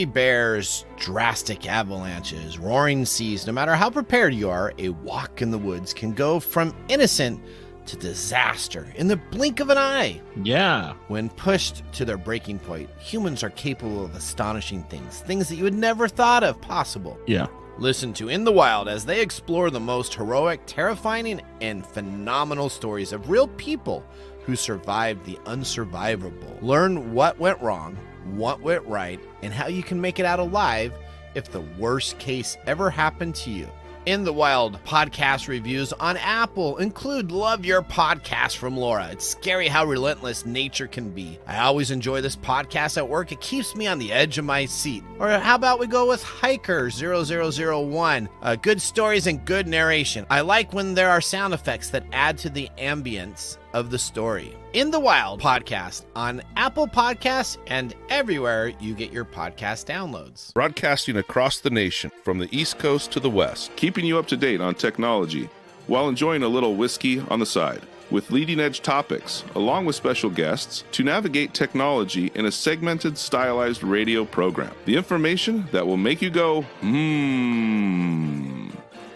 Bears, drastic avalanches, roaring seas. No matter how prepared you are, a walk in the woods can go from innocent to disaster in the blink of an eye. Yeah. When pushed to their breaking point, humans are capable of astonishing things that you would never thought of possible. Yeah. Listen to In the Wild as they explore the most heroic, terrifying, and phenomenal stories of real people who survived the unsurvivable. Learn what went wrong, what went right, and how you can make it out alive if the worst case ever happened to you. In the Wild podcast reviews on Apple include Love Your Podcast from Laura. It's scary how relentless nature can be. I always enjoy this podcast at work. It keeps me on the edge of my seat. Or how about we go with Hiker 0001? Good stories and good narration. I like when there are sound effects that add to the ambience of the story. In the Wild podcast on Apple Podcasts and everywhere you get your podcast downloads. Broadcasting across the nation from the East Coast to the West, keeping you up to date on technology while enjoying a little whiskey on the side, with leading edge topics along with special guests to navigate technology in a segmented, stylized radio program. The information that will make you go,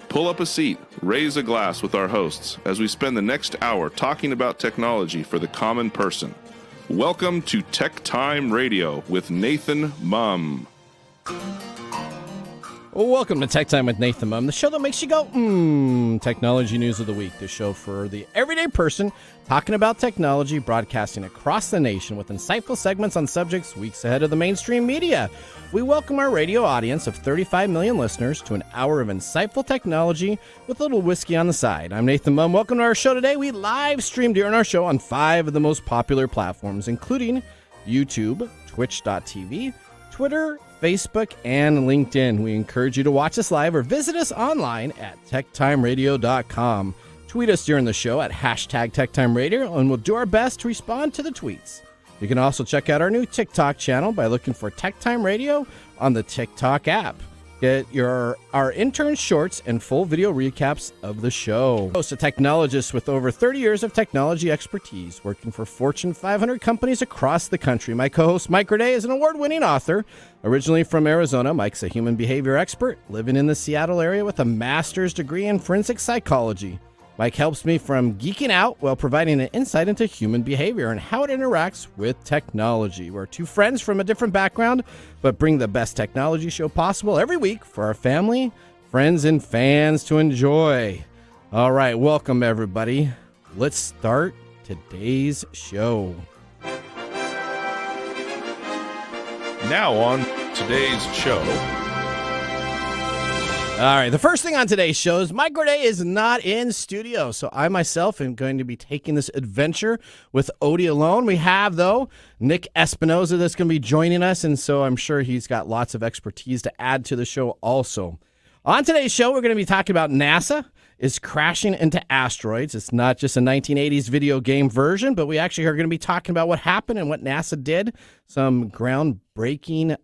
Pull up a seat, raise a glass with our hosts as we spend the next hour talking about technology for the common person. Welcome to TechTime Radio with Nathan Mumm. Well, welcome to Tech Time with Nathan Mumm, the show that makes you go, technology news of the week. The show for the everyday person talking about technology, broadcasting across the nation with insightful segments on subjects weeks ahead of the mainstream media. We welcome our radio audience of 35 million listeners to an hour of insightful technology with a little whiskey on the side. I'm Nathan Mumm. Welcome to our show today. We live stream during our show on 5 of the most popular platforms, including YouTube, Twitch.tv, Twitter, Facebook, and LinkedIn. We encourage you to watch us live or visit us online at techtimeradio.com. Tweet us during the show at hashtag TechTimeRadio, and we'll do our best to respond to the tweets. You can also check out our new TikTok channel by looking for TechTime Radio on the TikTok app. Get our intern shorts and full video recaps of the show. Host a technologist with over 30 years of technology expertise, working for Fortune 500 companies across the country. My co-host Mike Raday is an award-winning author. Originally from Arizona, Mike's a human behavior expert living in the Seattle area with a master's degree in forensic psychology. Mike helps me from geeking out while providing an insight into human behavior and how it interacts with technology. We're two friends from a different background, but bring the best technology show possible every week for our family, friends, and fans to enjoy. All right, welcome everybody. Let's start today's show. Now on today's show. All right, the first thing on today's show is Mike Raday is not in studio, so I myself am going to be taking this adventure with Odie alone. We have, though, Nick Espinoza that's going to be joining us, and so I'm sure he's got lots of expertise to add to the show also. On today's show, we're going to be talking about NASA is crashing into asteroids. It's not just a 1980s video game version, but we actually are going to be talking about what happened and what NASA did, some groundbreaking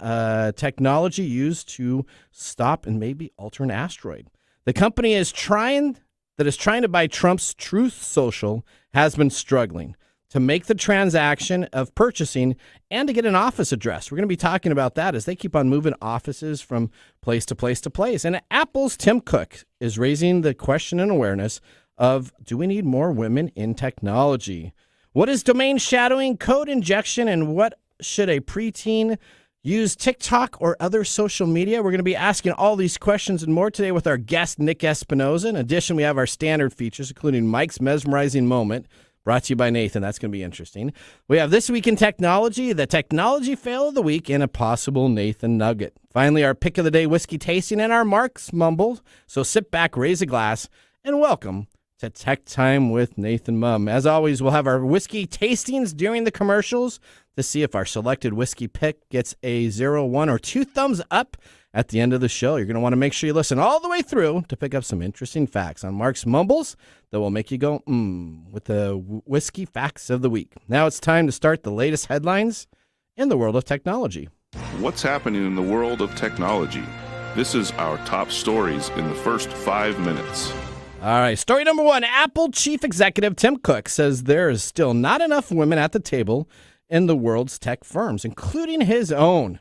technology used to stop and maybe alter an asteroid. The company is trying to buy Trump's Truth Social has been struggling to make the transaction of purchasing and to get an office address. We're going to be talking about that as they keep on moving offices from place to place to place. And Apple's Tim Cook is raising the question and awareness of, do we need more women in technology? What is domain shadowing, code injection, and what should a preteen use TikTok or other social media? We're going to be asking all these questions and more today with our guest, Nick Espinoza. In addition, we have our standard features, including Mike's mesmerizing moment, brought to you by Nathan. That's going to be interesting. We have This Week in Technology, the technology fail of the week, and a possible Nathan nugget. Finally, our pick of the day whiskey tasting and our Mark's mumble. So sit back, raise a glass, and welcome to Tech Time with Nathan Mumm. As always, we'll have our whiskey tastings during the commercials to see if our selected whiskey pick gets a 0, 1, or 2 thumbs up at the end of the show. You're going to want to make sure you listen all the way through to pick up some interesting facts on Mark's Mumbles that will make you go, with the whiskey facts of the week. Now it's time to start the latest headlines in the world of technology. What's happening in the world of technology? This is our top stories in the first 5 minutes. All right, story number 1. Apple chief executive Tim Cook says there is still not enough women at the table in the world's tech firms, including his own.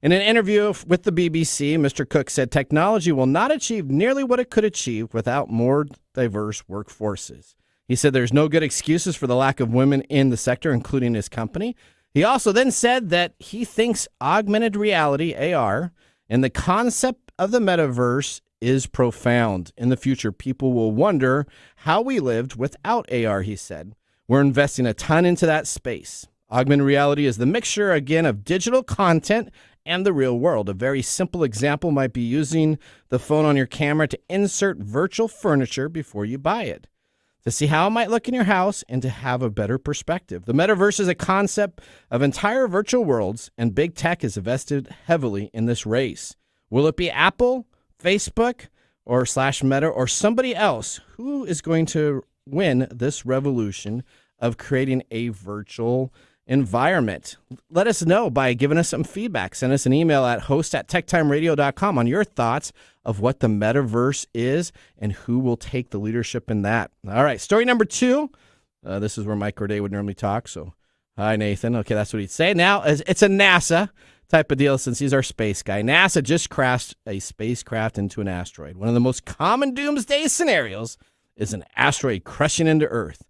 In an interview with the BBC, Mr. Cook said technology will not achieve nearly what it could achieve without more diverse workforces. He said there's no good excuses for the lack of women in the sector, including his company. He also then said that he thinks augmented reality, AR, and the concept of the metaverse is profound. In the future, people will wonder how we lived without AR, he said. We're investing a ton into that space. Augmented reality is the mixture, again, of digital content and the real world. A very simple example might be using the phone on your camera to insert virtual furniture before you buy it, to see how it might look in your house and to have a better perspective. The metaverse is a concept of entire virtual worlds, and big tech is invested heavily in this race. Will it be Apple, Facebook, or /Meta, or somebody else? Who is going to win this revolution of creating a virtual environment? Let us know by giving us some feedback. Send us an email at host@techtimeradio.com on your thoughts of what the metaverse is and who will take the leadership in that. All right, story number 2. This is where Mike Corday would normally talk. So, hi, Nathan. Okay, that's what he'd say. Now, it's a NASA type of deal since he's our space guy. NASA just crashed a spacecraft into an asteroid. One of the most common doomsday scenarios is an asteroid crushing into Earth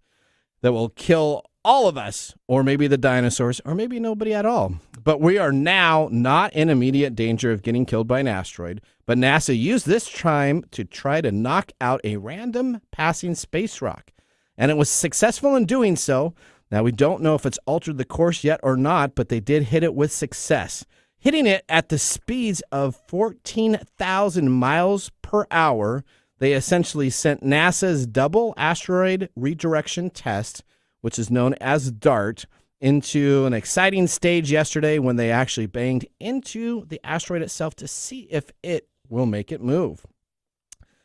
that will kill all of us, or maybe the dinosaurs, or maybe nobody at all. But we are now not in immediate danger of getting killed by an asteroid. But NASA used this time to try to knock out a random passing space rock. And it was successful in doing so. Now, we don't know if it's altered the course yet or not, but they did hit it with success, hitting it at the speeds of 14,000 miles per hour. They essentially sent NASA's double asteroid redirection test, which is known as DART, into an exciting stage yesterday when they actually banged into the asteroid itself to see if it will make it move.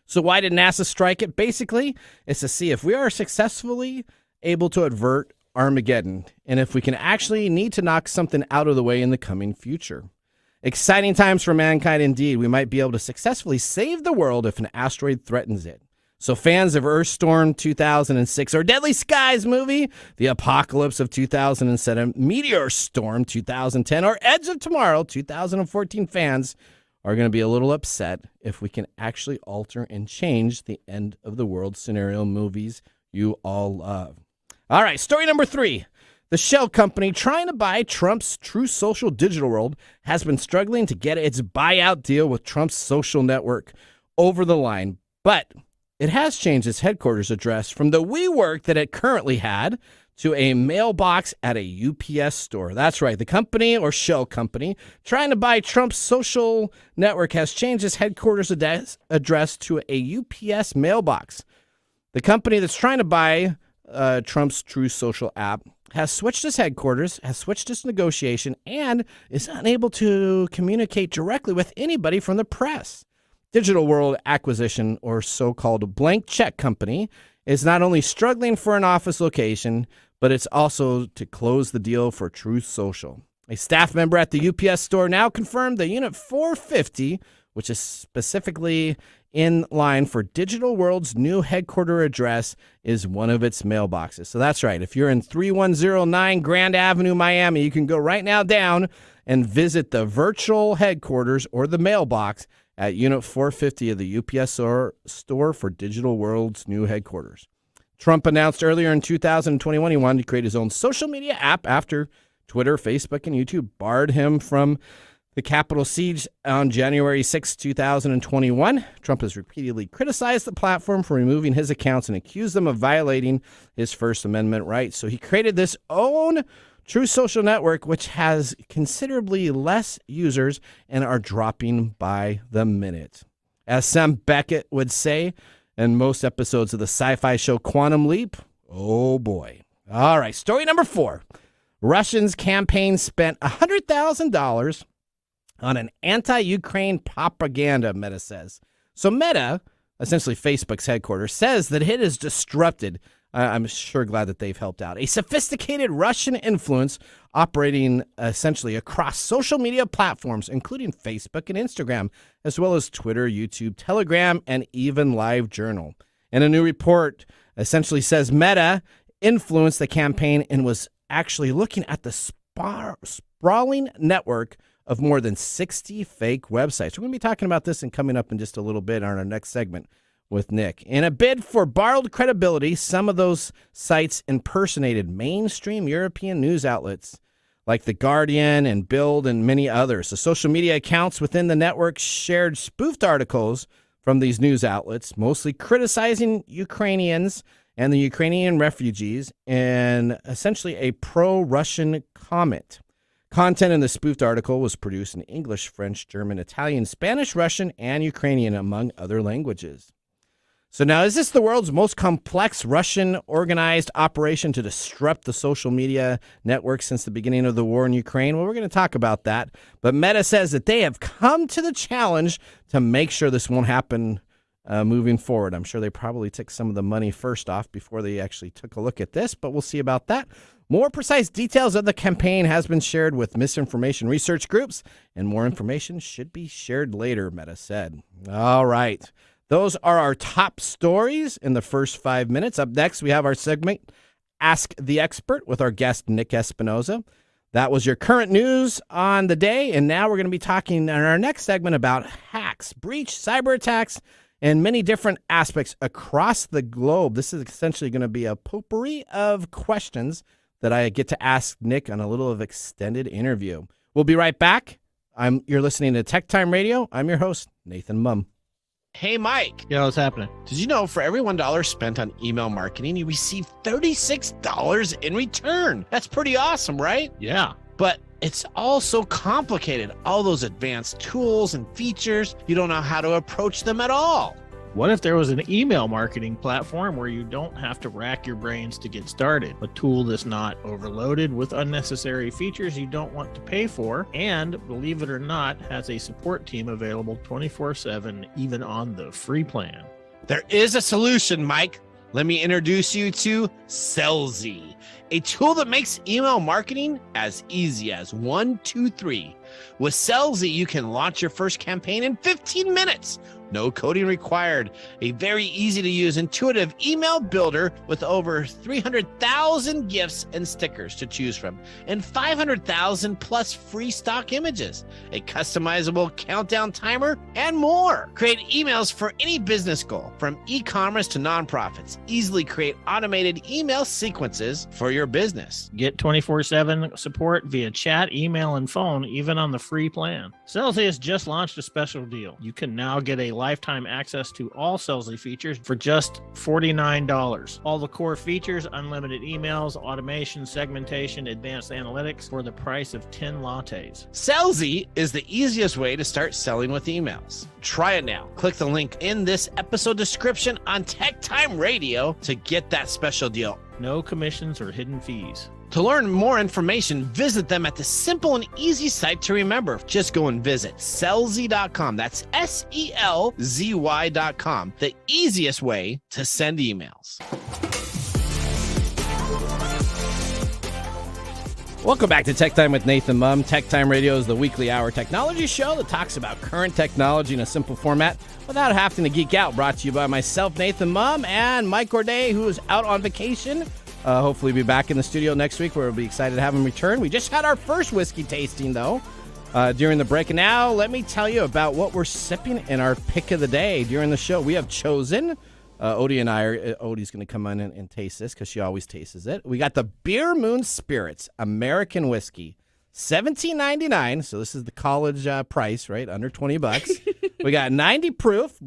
So why did NASA strike it? Basically, it's to see if we are successfully able to avert Armageddon, and if we can actually need to knock something out of the way in the coming future. Exciting times for mankind indeed. We might be able to successfully save the world if an asteroid threatens it. So fans of Earthstorm 2006 or Deadly Skies movie, The Apocalypse of 2007, Meteor Storm 2010, or Edge of Tomorrow 2014 fans are going to be a little upset if we can actually alter and change the end of the world scenario movies you all love. All right, story number 3. The shell company trying to buy Trump's True Social digital world has been struggling to get its buyout deal with Trump's social network over the line, but it has changed its headquarters address from the WeWork that it currently had to a mailbox at a UPS store. That's right, the company or shell company trying to buy Trump's social network has changed its headquarters address to a UPS mailbox. The company that's trying to buy Trump's True Social app has switched its headquarters, has switched its negotiation, and is unable to communicate directly with anybody from the press. Digital World Acquisition, or so-called blank check company, is not only struggling for an office location, but it's also to close the deal for Truth Social. A staff member at the UPS store now confirmed that Unit 450, which is specifically in line for Digital World's new headquarter address, is one of its mailboxes. So that's right. If you're in 3109 Grand Avenue, Miami, you can go right now down and visit the virtual headquarters or the mailbox at Unit 450 of the UPS store for Digital World's new headquarters. Trump announced earlier in 2021 he wanted to create his own social media app after Twitter, Facebook, and YouTube barred him from the Capitol siege on January 6, 2021. Trump has repeatedly criticized the platform for removing his accounts and accused them of violating his First Amendment rights. So he created this own True Social network, which has considerably less users and are dropping by the minute. As Sam Beckett would say in most episodes of the sci-fi show Quantum Leap, oh boy. All right, story number 4. Russians campaign spent $100,000 on an anti-Ukraine propaganda, Meta says. So Meta, essentially Facebook's headquarters, says that it has disrupted, I'm sure glad that they've helped out, a sophisticated Russian influence operating essentially across social media platforms, including Facebook and Instagram, as well as Twitter, YouTube, Telegram, and even LiveJournal. And a new report essentially says Meta influenced the campaign and was actually looking at the sprawling network of more than 60 fake websites. We're going to be talking about this and coming up in just a little bit on our next segment with Nick. In a bid for borrowed credibility, some of those sites impersonated mainstream European news outlets like The Guardian and Bild and many others. The social media accounts within the network shared spoofed articles from these news outlets, mostly criticizing Ukrainians and the Ukrainian refugees, and essentially a pro-Russian comment. Content in the spoofed article was produced in English, French, German, Italian, Spanish, Russian, and Ukrainian, among other languages. So now, is this the world's most complex Russian organized operation to disrupt the social media network since the beginning of the war in Ukraine? Well, we're going to talk about that. But Meta says that they have come to the challenge to make sure this won't happen moving forward. I'm sure they probably took some of the money first off before they actually took a look at this, but we'll see about that. More precise details of the campaign has been shared with misinformation research groups, and more information should be shared later, Meta said. All right. Those are our top stories in the first 5 minutes. Up next, we have our segment, Ask the Expert, with our guest, Nick Espinoza. That was your current news on the day, and now we're going to be talking in our next segment about hacks, breach, cyber attacks, and many different aspects across the globe. This is essentially going to be a potpourri of questions that I get to ask Nick on a little of extended interview. We'll be right back. You're listening to TechTime Radio. I'm your host, Nathan Mumm. Hey, Mike. Yeah, what's happening? Did you know for every $1 spent on email marketing, you receive $36 in return? That's pretty awesome, right? Yeah. But it's all so complicated. All those advanced tools and features, you don't know how to approach them at all. What if there was an email marketing platform where you don't have to rack your brains to get started? A tool that's not overloaded with unnecessary features you don't want to pay for, and, believe it or not, has a support team available 24/7, even on the free plan. There is a solution, Mike. Let me introduce you to Sellzy, a tool that makes email marketing as easy as 1, 2, 3. With Sellzy, you can launch your first campaign in 15 minutes. No coding required. A very easy to use, intuitive email builder with over 300,000 gifts and stickers to choose from, and 500,000 plus free stock images, a customizable countdown timer, and more. Create emails for any business goal, from e-commerce to nonprofits. Easily create automated email sequences for your business. Get 24/7 support via chat, email, and phone, even on the free plan. Sellzy has just launched a special deal. You can now get a lifetime access to all Sellzy features for just $49. All the core features, unlimited emails, automation, segmentation, advanced analytics for the price of 10 lattes. Sellzy is the easiest way to start selling with emails. Try it now. Click the link in this episode description on TechTime Radio to get that special deal. No commissions or hidden fees. To learn more information, visit them at the simple and easy site to remember. Just go and visit Sellzy.com. That's SELZY.com. The easiest way to send emails. Welcome back to Tech Time with Nathan Mumm. Tech Time Radio is the weekly hour technology show that talks about current technology in a simple format without having to geek out. Brought to you by myself, Nathan Mumm, and Mike Gorday, who is out on vacation. Hopefully be back in the studio next week, where we'll be excited to have him return. We just had our first whiskey tasting, though, during the break. And now let me tell you about what we're sipping in our pick of the day during the show. We have chosen, Odie's going to come in and taste this because she always tastes it. We got the Beer Moon Spirits American Whiskey, $17.99. So this is the college price, right? Under $20. We got 90 proof.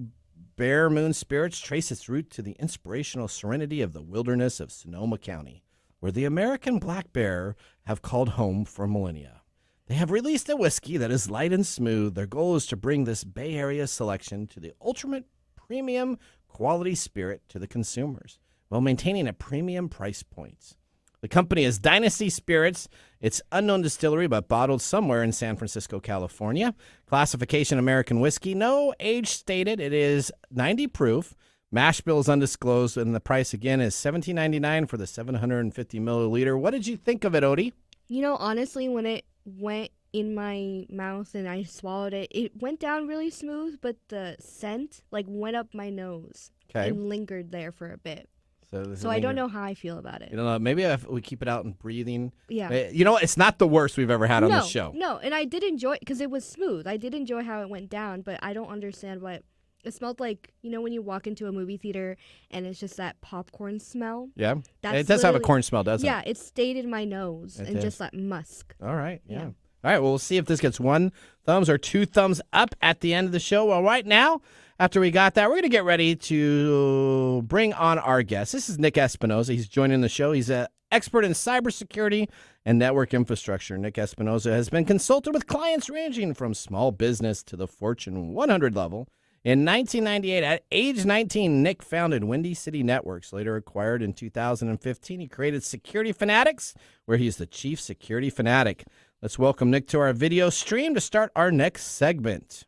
Bear Moon Spirits trace its root to the inspirational serenity of the wilderness of Sonoma County, where the American black bear have called home for millennia. They have released a whiskey that is light and smooth. Their goal is to bring this Bay Area selection to the ultimate premium quality spirit to the consumers, while maintaining a premium price point. The company is Dynasty Spirits. It's unknown distillery, but bottled somewhere in San Francisco, California. Classification American whiskey. No age stated. It is 90 proof. Mash bill is undisclosed, and the price again is $17.99 for the 750 milliliter. What did you think of it, Odie? You know, honestly, when it went in my mouth and I swallowed it, it went down really smooth, but the scent went up my nose. Okay. And lingered there for a bit. So I don't know how I feel about it. You know, maybe if we keep it out and breathing. Yeah. You know what? It's not the worst we've ever had on this show. No, and I did enjoy it because it was smooth. I did enjoy how it went down, but I don't understand what it smelled like. You know, when you walk into a movie theater and it's just that popcorn smell. Yeah, That's it does have a corn smell, doesn't it? Yeah, it stayed in my nose and just that musk. All right, yeah. All right, well, we'll see if this gets 1 thumbs or 2 thumbs up at the end of the show. Well, right now, after we got that, we're going to get ready to bring on our guest. This is Nick Espinosa. He's joining the show. He's an expert in cybersecurity and network infrastructure. Nick Espinosa has been consulted with clients ranging from small business to the Fortune 100 level. In 1998, at age 19, Nick founded Windy City Networks, later acquired in 2015. He created Security Fanatics, where he's the chief security fanatic. Let's welcome Nick to our video stream to start our next segment.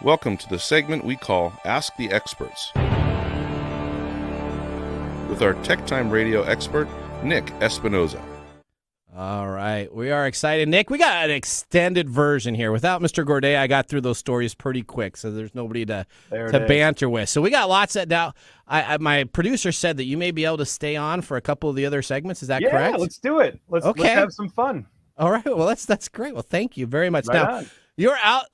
Welcome to the segment we call Ask the Experts, with our TechTime Radio expert, Nick Espinosa. All right, we are excited. Nick, we got an extended version here. Without Mr. Gourdet, I got through those stories pretty quick, so there's nobody to banter with. So we got lots of now. My producer said that you may be able to stay on for a couple of the other segments. Is that correct? Yeah, let's do it. Let's have some fun. All right, well, that's great. Well, thank you very much. Right now, on. you're out.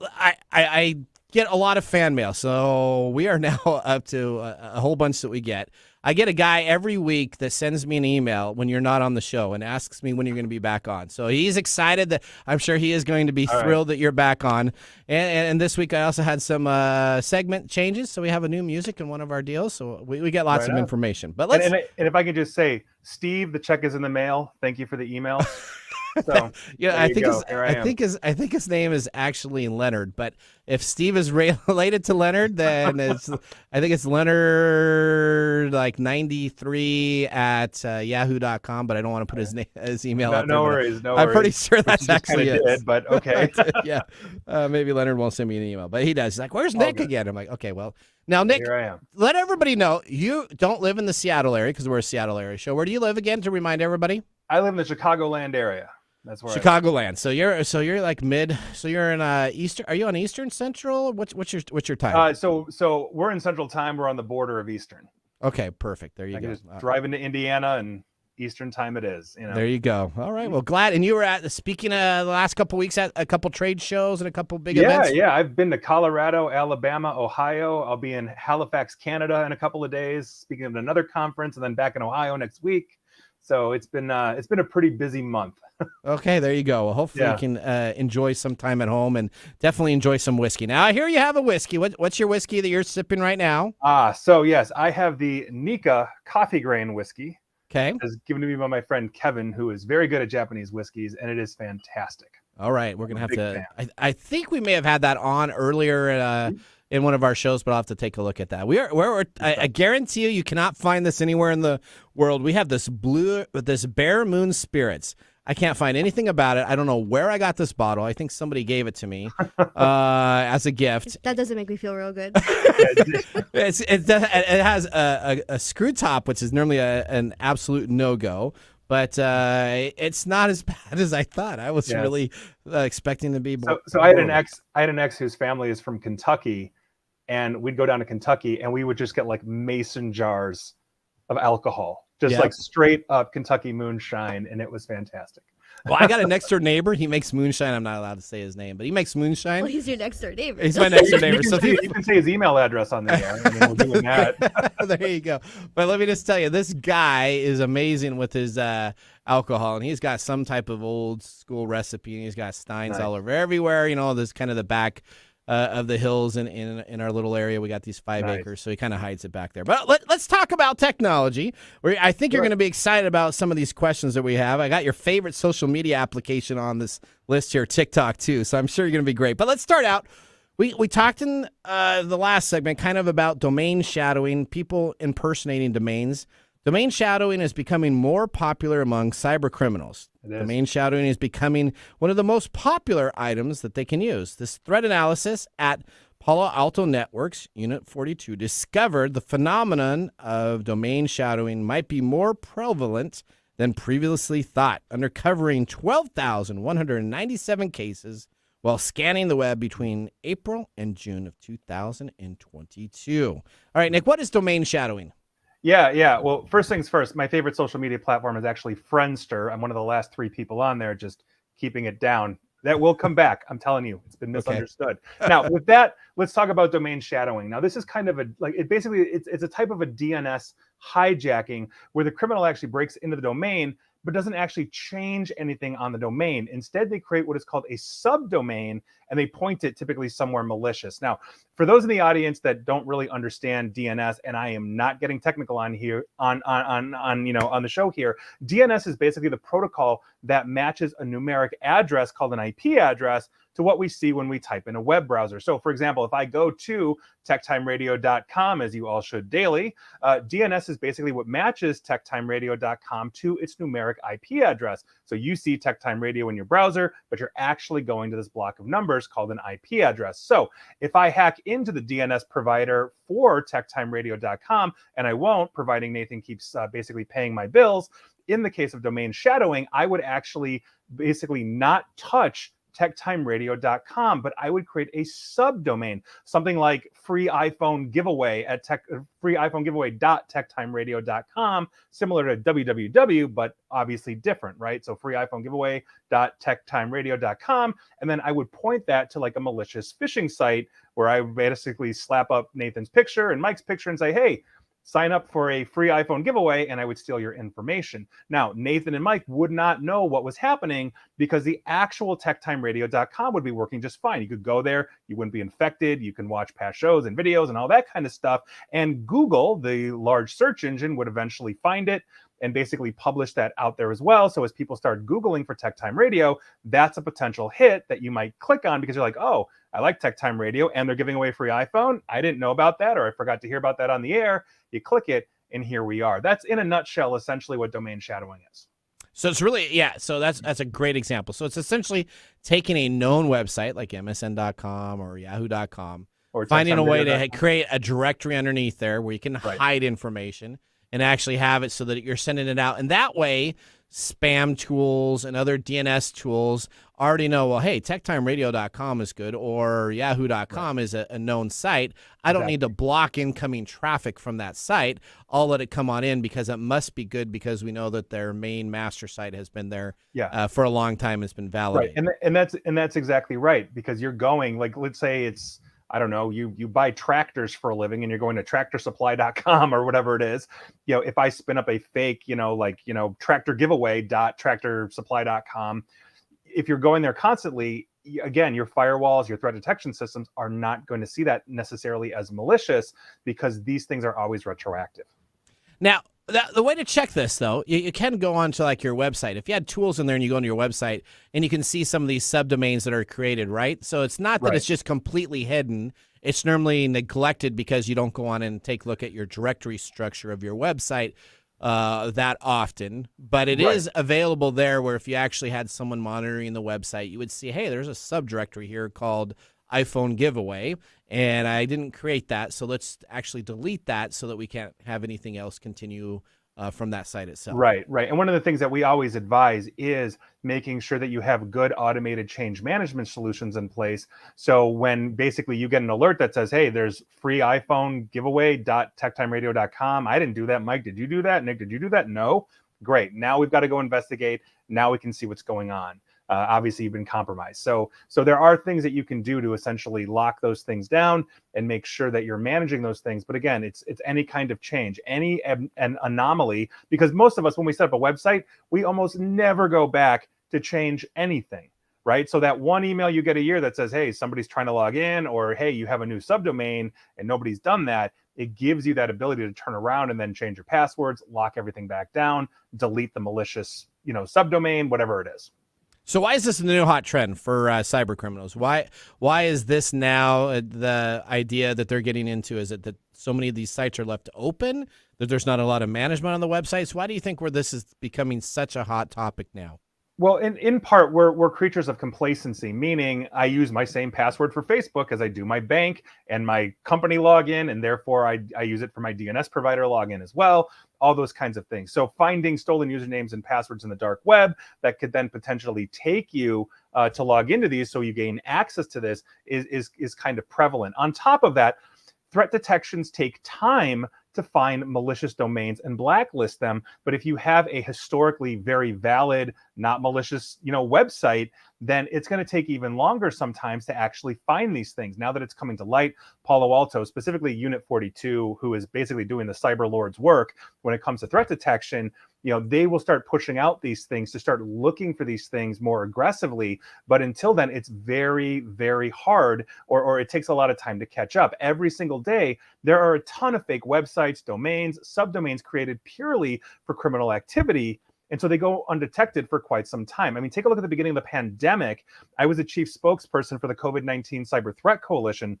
I get a lot of fan mail, so we are now up to a whole bunch that we get. I get a guy every week that sends me an email when you're not on the show and asks me when you're going to be back on. So he's excited that I'm sure he is going to be thrilled that you're back on. And this week I also had some segment changes, so we have a new music in one of our deals. So we get lots of information. But let's and if I could just say, Steve, the check is in the mail. Thank you for the email. So yeah, I think his name is actually Leonard, but if Steve is related to Leonard, then I think it's Leonard like 93 at yahoo.com, but I don't want to put his email out there. No worries. I'm pretty sure that's actually it. Did, but okay. Yeah. Maybe Leonard won't send me an email, but he does. He's like, where's Nick again? I'm like, okay, well, now Nick, here I am. Let everybody know you don't live in the Seattle area because we're a Seattle area show. Where do you live again, to remind everybody? I live in the Chicagoland area. That's where Chicagoland. So you're like mid. So you're in Eastern. Are you on Eastern Central? What's your time? So we're in Central Time. We're on the border of Eastern. Okay, perfect. There you go. Just drive into Indiana and Eastern Time it is. You know. There you go. All right. Well, glad. And you were speaking the last couple weeks at a couple trade shows and a couple big events. Yeah. I've been to Colorado, Alabama, Ohio. I'll be in Halifax, Canada in a couple of days, speaking at another conference, and then back in Ohio next week. So it's been a pretty busy month. Okay, there you go. Well, hopefully you can enjoy some time at home and definitely enjoy some whiskey. Now, I hear you have a whiskey. What's your whiskey that you're sipping right now? So yes, I have the Nika coffee grain whiskey. Okay. It was given to me by my friend Kevin, who is very good at Japanese whiskeys, and it is fantastic. All right, we're going to have to I think we may have had that on earlier in one of our shows, but I'll have to take a look at that. I guarantee you cannot find this anywhere in the world. We have this Bear Moon Spirits. I can't find anything about it. I don't know where I got this bottle. I think somebody gave it to me as a gift. That doesn't make me feel real good. It has a screw top, which is normally an absolute no-go. But it's not as bad as I thought. I was really expecting to be. So I had an ex whose family is from Kentucky, and we'd go down to Kentucky, and we would just get like mason jars of alcohol, just like straight up Kentucky moonshine, and it was fantastic. Well, I got a next door neighbor. He makes moonshine. I'm not allowed to say his name, but he makes moonshine. Well, he's your next door neighbor. He's my next door neighbor. You can say his email address on the air. I mean, we're doing that. There you go. But let me just tell you, this guy is amazing with his alcohol, and he's got some type of old school recipe, and he's got steins all over everywhere. You know, there's kind of the back of the hills in our little area. We got these 5 acres, so he kind of hides it back there. But let's talk about technology. I think you're going to be excited about some of these questions that we have. I got your favorite social media application on this list here, TikTok, too, so I'm sure you're going to be great. But let's start out. We talked in the last segment kind of about domain shadowing, people impersonating domains. Domain shadowing is becoming more popular among cyber criminals. Domain shadowing is becoming one of the most popular items that they can use. This threat analysis at Palo Alto Networks, Unit 42, discovered the phenomenon of domain shadowing might be more prevalent than previously thought, uncovering 12,197 cases while scanning the web between April and June of 2022. All right, Nick, what is domain shadowing? Yeah. Well, first things first, my favorite social media platform is actually Friendster. I'm one of the last 3 people on there, just keeping it down. That will come back. I'm telling you, it's been misunderstood. Now, with that, let's talk about domain shadowing. Now, this is kind of it's a type of a DNS hijacking where the criminal actually breaks into the domain, but doesn't actually change anything on the domain. Instead, they create what is called a subdomain, and they point it typically somewhere malicious. Now, for those in the audience that don't really understand DNS, and I am not getting technical on here on the show here, DNS is basically the protocol that matches a numeric address called an IP address to what we see when we type in a web browser. So, for example, if I go to techtimeradio.com, as you all should daily, DNS is basically what matches techtimeradio.com to its numeric IP address. So you see Tech Time Radio in your browser, but you're actually going to this block of numbers called an IP address. So if I hack into the DNS provider for techtimeradio.com, and I won't, providing Nathan keeps basically paying my bills, in the case of domain shadowing, I would actually basically not touch techtimeradio.com, but I would create a subdomain, something like free iPhone giveaway at freeiPhonegiveaway.techtimeradio.com, similar to www, but obviously different, right? So free iPhone giveaway.techtimeradio.com, and then I would point that to like a malicious phishing site where I would basically slap up Nathan's picture and Mike's picture and say, hey, sign up for a free iPhone giveaway, and I would steal your information. Now, Nathan and Mike would not know what was happening because the actual techtimeradio.com would be working just fine. You could go there, you wouldn't be infected, you can watch past shows and videos and all that kind of stuff. And Google, the large search engine, would eventually find it and basically publish that out there as well. So as people start Googling for Tech Time Radio, that's a potential hit that you might click on because you're like, oh, I like Tech Time Radio and they're giving away free iPhone. I didn't know about that, or I forgot to hear about that on the air. You click it and here we are. That's in a nutshell essentially what domain shadowing is. So it's really, so that's a great example. So it's essentially taking a known website like MSN.com or Yahoo.com, or finding a way to create a directory underneath there where you can hide information and actually have it so that you're sending it out. And that way, spam tools and other DNS tools already know, well, hey, techtimeradio.com is good, or yahoo.com is a known site. I don't need to block incoming traffic from that site. I'll let it come on in because it must be good because we know that their main master site has been there for a long time. It's been validated. Right. And that's exactly right, because you're going, like, let's say it's, I don't know, you buy tractors for a living and you're going to tractorsupply.com or whatever it is. You know, if I spin up a fake, tractor giveaway.tractorsupply.com, if you're going there constantly, again, your firewalls, your threat detection systems are not going to see that necessarily as malicious because these things are always retroactive. Now, the way to check this, though, you can go on to like your website. If you had tools in there and you go into your website and you can see some of these subdomains that are created, right? So it's not that it's just completely hidden. It's normally neglected because you don't go on and take a look at your directory structure of your website that often. But it is available there where if you actually had someone monitoring the website, you would see, hey, there's a subdirectory here called iPhone giveaway, and I didn't create that, so let's actually delete that so that we can't have anything else continue from that site itself. Right. And one of the things that we always advise is making sure that you have good automated change management solutions in place. So when basically you get an alert that says, hey, there's free iPhone giveaway.techtimeradio.com. I didn't do that. Mike, did you do that? Nick, did you do that? No. Great. Now we've got to go investigate. Now we can see what's going on. Obviously, you've been compromised. So there are things that you can do to essentially lock those things down and make sure that you're managing those things. But again, it's any kind of change, an anomaly, because most of us, when we set up a website, we almost never go back to change anything, right? So that one email you get a year that says, hey, somebody's trying to log in, or hey, you have a new subdomain and nobody's done that, it gives you that ability to turn around and then change your passwords, lock everything back down, delete the malicious, subdomain, whatever it is. So why is this the new hot trend for cyber criminals? Why is this now the idea that they're getting into? Is it that so many of these sites are left open, that there's not a lot of management on the websites? Why do you think this is becoming such a hot topic now? Well, in part, we're creatures of complacency, meaning I use my same password for Facebook as I do my bank and my company login, and therefore I use it for my DNS provider login as well, all those kinds of things. So finding stolen usernames and passwords in the dark web that could then potentially take you to log into these so you gain access to this is kind of prevalent. On top of that, threat detections take time to find malicious domains and blacklist them. But if you have a historically very valid, not malicious, website, then it's going to take even longer sometimes to actually find these things. Now that it's coming to light, Palo Alto, specifically Unit 42, who is basically doing the cyber lord's work when it comes to threat detection, they will start pushing out these things to start looking for these things more aggressively. But until then, it's very, very hard, or it takes a lot of time to catch up. Every single day, there are a ton of fake websites, domains, subdomains created purely for criminal activity. And so they go undetected for quite some time. I mean, take a look at the beginning of the pandemic. I was a chief spokesperson for the COVID-19 Cyber Threat Coalition.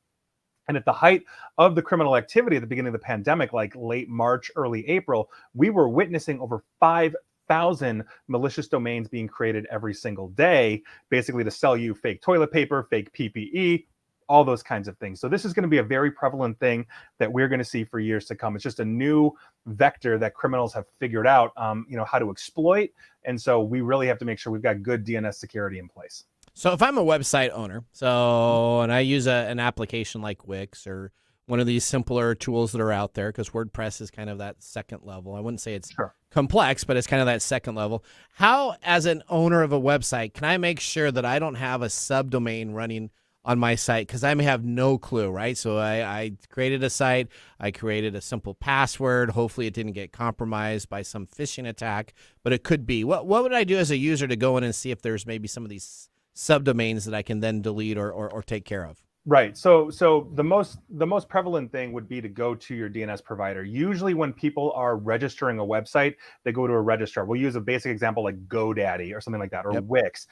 And at the height of the criminal activity at the beginning of the pandemic, like late March, early April, we were witnessing over 5,000 malicious domains being created every single day, basically to sell you fake toilet paper, fake PPE, all those kinds of things. So this is going to be a very prevalent thing that we're going to see for years to come. It's just a new vector that criminals have figured out, how to exploit. And so we really have to make sure we've got good DNS security in place. So if I'm a website owner, and I use an application like Wix or one of these simpler tools that are out there, because WordPress is kind of that second level. I wouldn't say it's complex, but it's kind of that second level. How, as an owner of a website, can I make sure that I don't have a subdomain running on my site? Because I may have no clue, right? So I created a site, I created a simple password. Hopefully it didn't get compromised by some phishing attack, but it could be. What would I do as a user to go in and see if there's maybe some of these subdomains that I can then delete or take care of? Right. So the most prevalent thing would be to go to your DNS provider. Usually when people are registering a website, they go to a registrar. We'll use a basic example like GoDaddy or something like that, or Wix.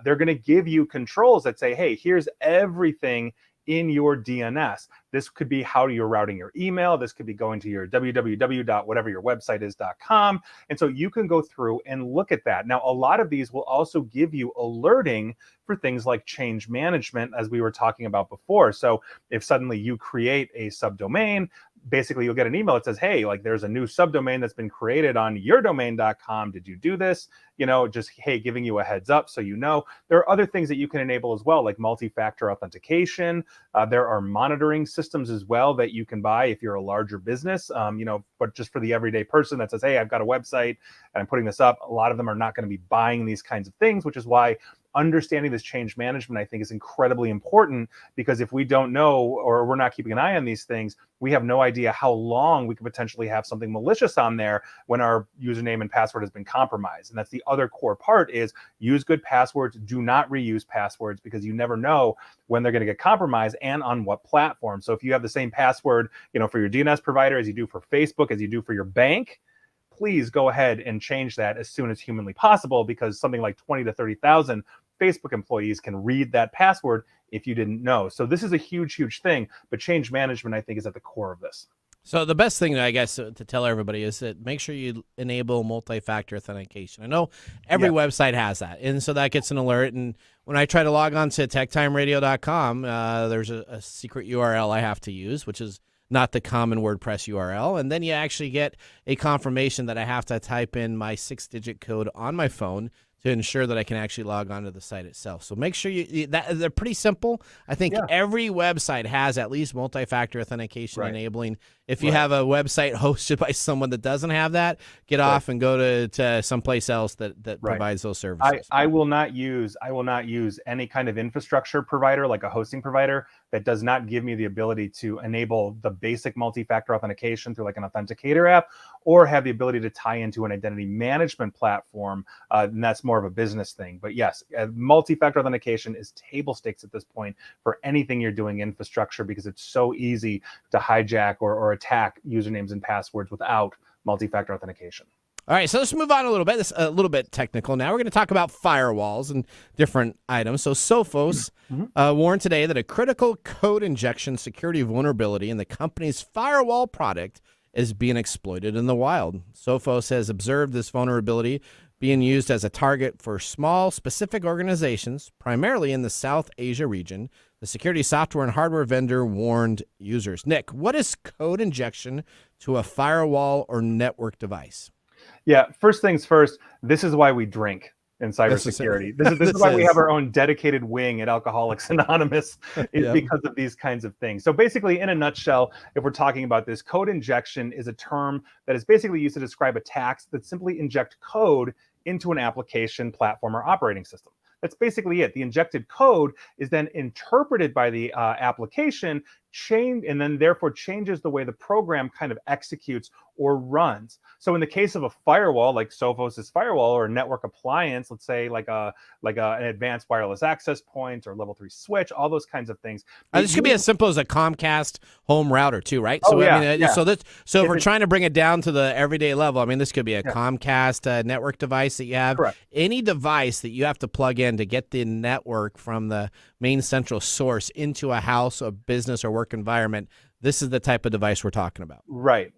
They're going to give you controls that say, hey, here's everything in your DNS. This could be how you're routing your email. This could be going to your www.whateveryourwebsite.com. And so you can go through and look at that. Now, a lot of these will also give you alerting for things like change management, as we were talking about before. So if suddenly you create a subdomain, basically you'll get an email that says, hey, like there's a new subdomain that's been created on yourdomain.com. Did you do this? Just, hey, giving you a heads up so you know. There are other things that you can enable as well, like multi-factor authentication. There are monitoring systems as well that you can buy if you're a larger business, but just for the everyday person that says, hey, I've got a website and I'm putting this up. A lot of them are not going to be buying these kinds of things, which is why understanding this change management, I think, is incredibly important, because if we don't know, or we're not keeping an eye on these things, we have no idea how long we could potentially have something malicious on there when our username and password has been compromised. And that's the other core part, is use good passwords. Do not reuse passwords, because you never know when they're going to get compromised and on what platform. So if you have the same password, for your DNS provider as you do for Facebook, as you do for your bank, please go ahead and change that as soon as humanly possible, because something like 20 to 30,000 Facebook employees can read that password if you didn't know. So this is a huge, huge thing, but change management, I think, is at the core of this. So the best thing, I guess, to tell everybody is that make sure you enable multi-factor authentication. I know every website has that, and so that gets an alert. And when I try to log on to TechTimeRadio.com, there's a secret URL I have to use, which is not the common WordPress URL. And then you actually get a confirmation that I have to type in my 6-digit code on my phone to ensure that I can actually log on to the site itself. So make sure they're pretty simple. I think every website has at least multi-factor authentication enabling. If you have a website hosted by someone that doesn't have that, get off and go to someplace else that provides those services. I will not use any kind of infrastructure provider, like a hosting provider, that does not give me the ability to enable the basic multi-factor authentication through like an authenticator app, or have the ability to tie into an identity management platform. And that's more of a business thing. But yes, multi-factor authentication is table stakes at this point for anything you're doing infrastructure, because it's so easy to hijack or attack usernames and passwords without multi-factor authentication. All right, so let's move on a little bit. This is a little bit technical now. We're going to talk about firewalls and different items. So Sophos warned today that a critical code injection security vulnerability in the company's firewall product is being exploited in the wild. Sophos has observed this vulnerability being used as a target for small, specific organizations, primarily in the South Asia region. The security software and hardware vendor warned users. Nick, what is code injection to a firewall or network device? Yeah, first things first, this is why we drink. in cybersecurity. This is why we have our own dedicated wing at Alcoholics Anonymous, is because of these kinds of things. So basically, in a nutshell, if we're talking about this, code injection is a term that is basically used to describe attacks that simply inject code into an application, platform, or operating system. That's basically it. The injected code is then interpreted by the application, and then therefore changes the way the program kind of executes or runs. So in the case of a firewall, like Sophos' firewall, or a network appliance, let's say like an advanced wireless access point or level 3 switch, all those kinds of things. This could be as simple as a Comcast home router too, right? So So if we're trying to bring it down to the everyday level, I mean, this could be a Comcast network device that you have. Correct. Any device that you have to plug in to get the network from the main central source into a house, a business, or work environment, this is the type of device we're talking about. Right.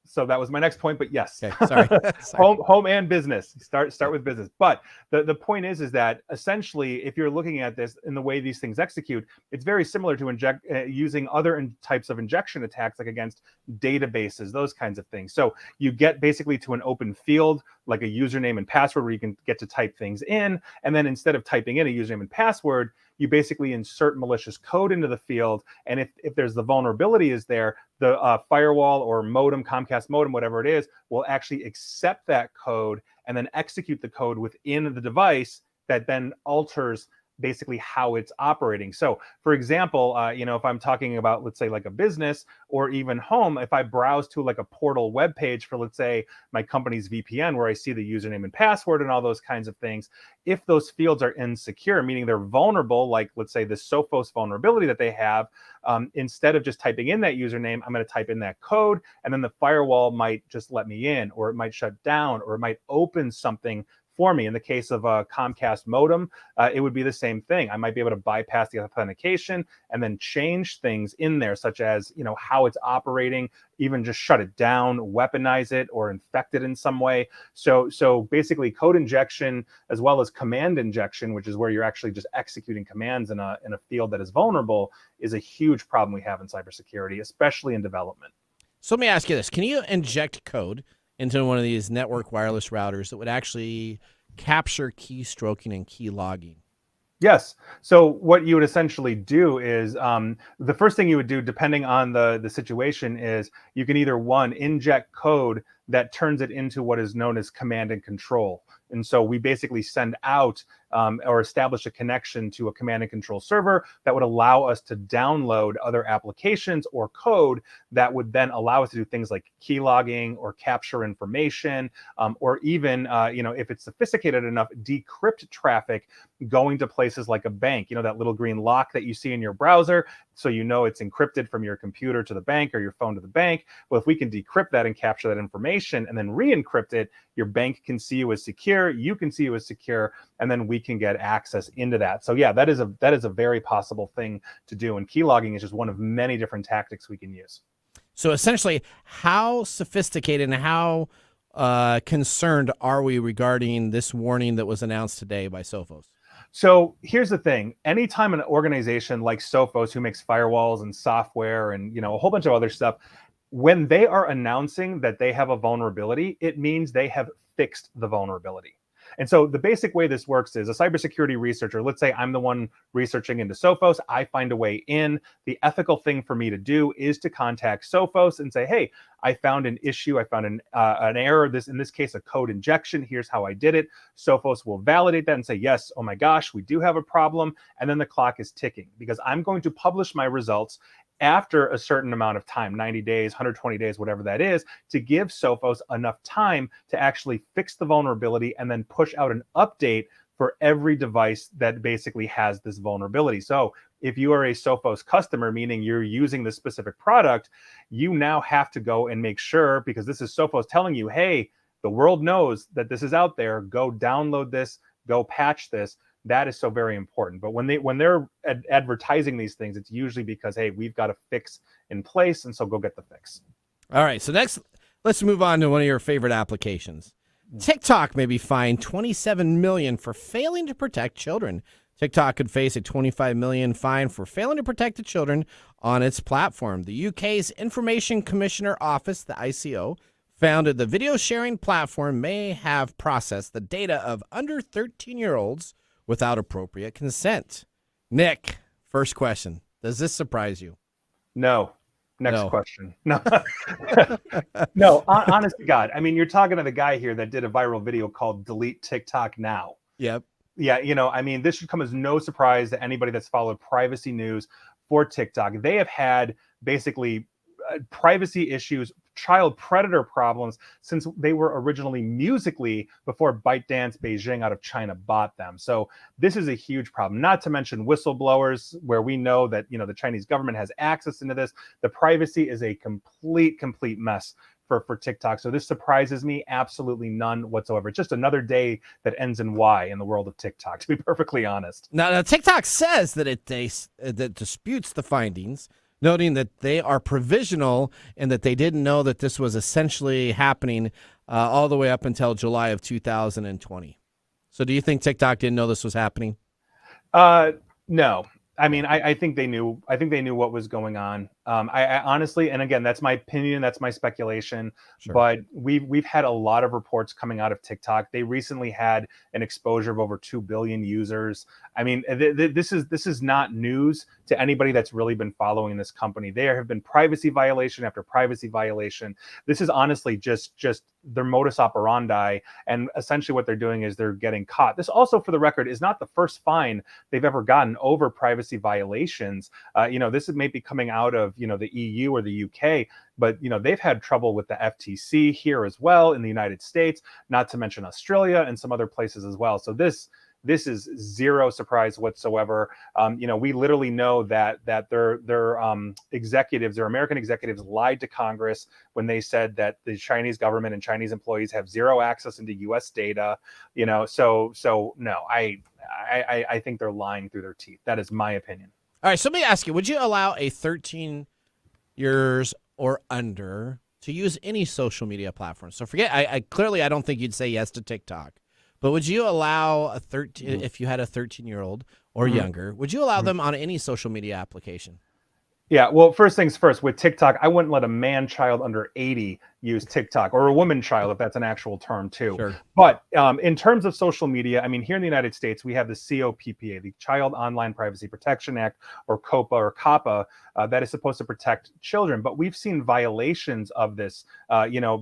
So that was my next point, but yes. Okay, sorry. Home and business. Start with business. But the point is that essentially, if you're looking at this in the way these things execute, it's very similar to using other types of injection attacks, like against databases, those kinds of things. So you get basically to an open field, like a username and password, where you can get to type things in. And then instead of typing in a username and password, you basically insert malicious code into the field. And if there's the vulnerability is there, the firewall or modem, Comcast modem, whatever it is, will actually accept that code and then execute the code within the device that then alters basically how it's operating. So for example, if I'm talking about, let's say, like a business or even home, if I browse to like a portal web page for, let's say, my company's VPN, where I see the username and password and all those kinds of things, if those fields are insecure, meaning they're vulnerable, like let's say the Sophos vulnerability that they have, instead of just typing in that username, I'm going to type in that code, and then the firewall might just let me in, or it might shut down, or it might open something for me. In the case of a Comcast modem, it would be the same thing. I might be able to bypass the authentication and then change things in there, such as, how it's operating, even just shut it down, weaponize it, or infect it in some way. So basically, code injection as well as command injection, which is where you're actually just executing commands in a field that is vulnerable, is a huge problem we have in cybersecurity, especially in development. So let me ask you this. Can you inject code into one of these network wireless routers that would actually capture keystroking and key logging? Yes. So what you would essentially do is the first thing you would do, depending on the situation, is you can either inject code that turns it into what is known as command and control. And so we basically send out or establish a connection to a command and control server that would allow us to download other applications or code that would then allow us to do things like key logging or capture information, or even, if it's sophisticated enough, decrypt traffic going to places like a bank, that little green lock that you see in your browser. So it's encrypted from your computer to the bank or your phone to the bank. Well, if we can decrypt that and capture that information and then re-encrypt it, your bank can see you as secure, you can see you as secure, and then we can get access into that. So yeah, that is a very possible thing to do. And key logging is just one of many different tactics we can use. So essentially, how sophisticated and how concerned are we regarding this warning that was announced today by Sophos? So here's the thing. Anytime an organization like Sophos, who makes firewalls and software and a whole bunch of other stuff, when they are announcing that they have a vulnerability, it means they have fixed the vulnerability. And so the basic way this works is a cybersecurity researcher, let's say I'm the one researching into Sophos, I find a way in. The ethical thing for me to do is to contact Sophos and say, hey, I found an issue, I found an error, in this case, a code injection, here's how I did it. Sophos will validate that and say, yes, oh my gosh, we do have a problem. And then the clock is ticking because I'm going to publish my results after a certain amount of time, 90 days, 120 days, whatever that is, to give Sophos enough time to actually fix the vulnerability and then push out an update for every device that basically has this vulnerability. So if you are a Sophos customer, meaning you're using this specific product, you now have to go and make sure, because this is Sophos telling you, hey, the world knows that this is out there, go download this, go patch this. That is so very important. But when they're advertising these things, it's usually because, hey, we've got a fix in place, and so go get the fix. All right, so next, let's move on to one of your favorite applications. TikTok may be fined $27 million for failing to protect children. TikTok could face a $25 million fine for failing to protect the children on its platform. The UK's Information Commissioner Office, the ICO, found that the video sharing platform may have processed the data of under 13-year-olds without appropriate consent. Nick, first question. Does this surprise you? No. Next No. question. No. No, honest to God. I mean, you're talking to the guy here that did a viral video called Delete TikTok Now. Yep. Yeah, I mean, this should come as no surprise to anybody that's followed privacy news for TikTok. They have had basically privacy issues, child predator problems since they were originally Musical.ly before ByteDance Beijing out of China bought them. So this is a huge problem, not to mention whistleblowers, where we know that, the Chinese government has access into this. The privacy is a complete mess for TikTok. So this surprises me absolutely none whatsoever. It's just another day that ends in Y in the world of TikTok, to be perfectly honest. Now TikTok says that that disputes the findings, noting that they are provisional and that they didn't know that this was essentially happening all the way up until July of 2020. So do you think TikTok didn't know this was happening? No. I mean, I think they knew. I think they knew what was going on. I honestly, and again, that's my opinion, that's my speculation. Sure. But we've had a lot of reports coming out of TikTok. They recently had an exposure of over 2 billion users. I mean, this is not news to anybody that's really been following this company. There have been privacy violation after privacy violation. This is honestly just their modus operandi, and essentially what they're doing is they're getting caught. This also, for the record, is not the first fine they've ever gotten over privacy violations. This may be coming out of the EU or the UK, but they've had trouble with the FTC here as well in the United States, not to mention Australia and some other places as well. So this is zero surprise whatsoever. We literally know that their executives, their American executives, lied to Congress when they said that the Chinese government and Chinese employees have zero access into U.S. data. So no, I think they're lying through their teeth. That is my opinion. All right, so let me ask you, would you allow a 13 years or under to use any social media platform? So I clearly don't think you'd say yes to TikTok, but would you allow a 13, if you had a 13-year-old or younger, would you allow them on any social media application? Yeah, well, first things first, with TikTok, I wouldn't let a man-child under 80 use TikTok, or a woman-child, if that's an actual term, too. Sure. But in terms of social media, I mean, here in the United States, we have the COPPA, the Child Online Privacy Protection Act, or COPA or COPPA, that is supposed to protect children. But we've seen violations of this,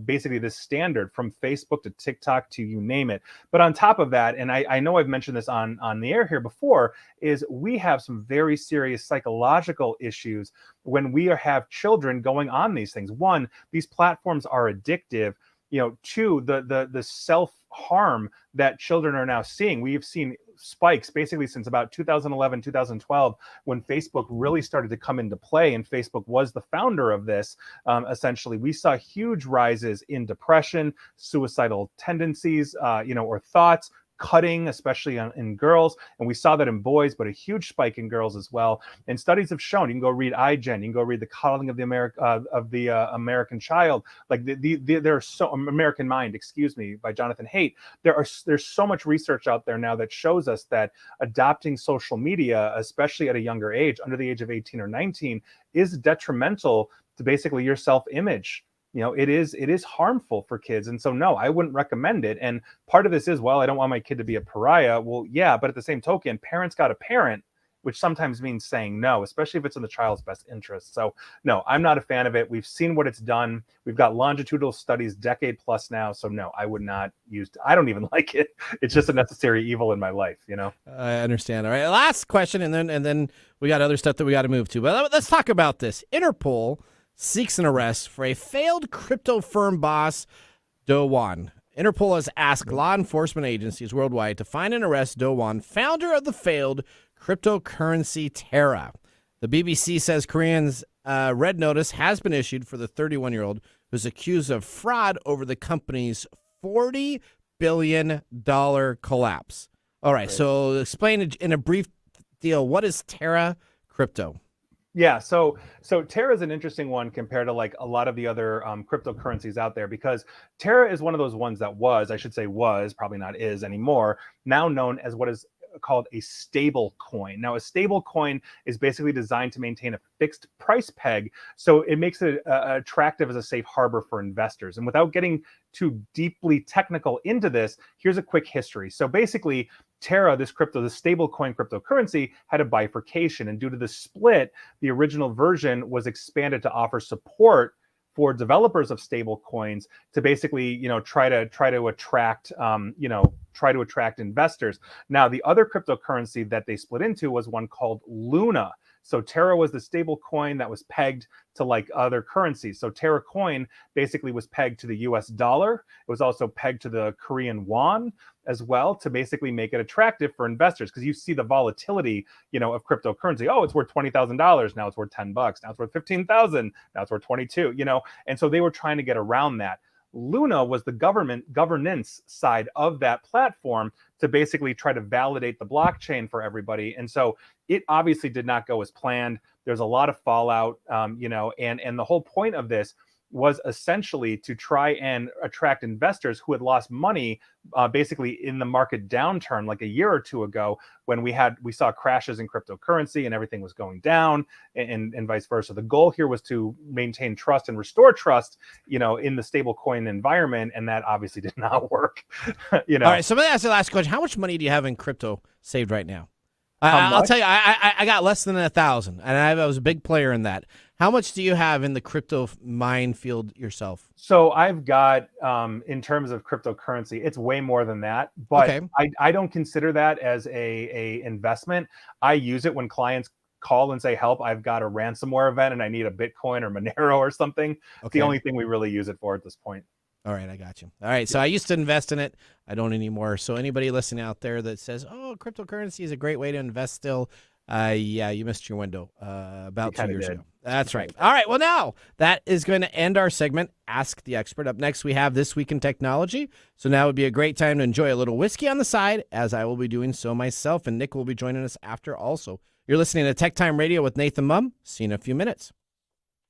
basically this standard from Facebook to TikTok to you name it. But on top of that, and I know I've mentioned this on the air here before, is we have some very serious psychological issues when we have children going on these things. One, these platforms are addictive. Two, the self-harm that children are now seeing. We've seen spikes basically since about 2011, 2012, when Facebook really started to come into play, and Facebook was the founder of this. Essentially, we saw huge rises in depression, suicidal tendencies, or thoughts, cutting, especially in girls, and we saw that in boys, but a huge spike in girls as well. And studies have shown, you can go read iGen, you can go read The Coddling of the American Child, like there's so American Mind, by Jonathan Haidt. There's so much research out there now that shows us that adopting social media, especially at a younger age, under the age of 18 or 19, is detrimental to basically your self-image. It is harmful for kids. And so, no, I wouldn't recommend it. And part of this is, well, I don't want my kid to be a pariah. Well, yeah, but at the same token, parents got to parent, which sometimes means saying no, especially if it's in the child's best interest. So, no, I'm not a fan of it. We've seen what it's done. We've got longitudinal studies, decade plus now. So, no, I would not use it. I don't even like it. It's just a necessary evil in my life, I understand. All right, last question, and then we got other stuff that we got to move to. But let's talk about this. Interpol seeks an arrest for a failed crypto firm boss, Do Wan. Interpol has asked law enforcement agencies worldwide to find and arrest Do Wan, founder of the failed cryptocurrency Terra. The BBC says Korean's red notice has been issued for the 31-year-old who's accused of fraud over the company's $40 billion collapse. All right, so explain in a brief deal, what is Terra Crypto? Yeah, so Terra is an interesting one compared to like a lot of the other cryptocurrencies out there, because Terra is one of those ones that was, probably not is anymore, now known as what is called a stable coin. Now, a stable coin is basically designed to maintain a fixed price peg, so it makes it attractive as a safe harbor for investors. And without getting too deeply technical into this, here's a quick history. So basically, Terra, this stable coin cryptocurrency, had a bifurcation, and due to the split, the original version was expanded to offer support for developers of stable coins to basically, try to attract, investors. Now, the other cryptocurrency that they split into was one called Luna. So Terra was the stable coin that was pegged to like other currencies. So Terra coin basically was pegged to the US dollar. It was also pegged to the Korean won as well, to basically make it attractive for investors, because you see the volatility, of cryptocurrency. Oh, it's worth $20,000. Now it's worth $10. Now it's worth 15,000. Now it's worth 22, and so they were trying to get around that. Luna was the governance side of that platform to basically try to validate the blockchain for everybody. And so it obviously did not go as planned. There's a lot of fallout, and the whole point of this was essentially to try and attract investors who had lost money basically in the market downturn like a year or two ago, when we saw crashes in cryptocurrency and everything was going down, and vice versa. The goal here was to maintain trust and restore trust, in the stable coin environment, and that obviously did not work. All right, so I'm going to ask the last question. How much money do you have in crypto saved right now? I'll tell you, I got less than 1,000, and I was a big player in that. How much do you have in the crypto minefield yourself? So I've got, in terms of cryptocurrency, it's way more than that. But okay. I don't consider that as a investment. I use it when clients call and say, help, I've got a ransomware event and I need a Bitcoin or Monero or something. Okay. It's the only thing we really use it for at this point. All right, I got you. All right, so I used to invest in it. I don't anymore. So anybody listening out there that says, oh, cryptocurrency is a great way to invest still, yeah, you missed your window about 2 years ago. That's right. All right, well, now that is going to end our segment, Ask the Expert. Up next, we have This Week in Technology. So now would be a great time to enjoy a little whiskey on the side, as I will be doing so myself, and Nick will be joining us after also. You're listening to TechTime Radio with Nathan Mumm. See you in a few minutes.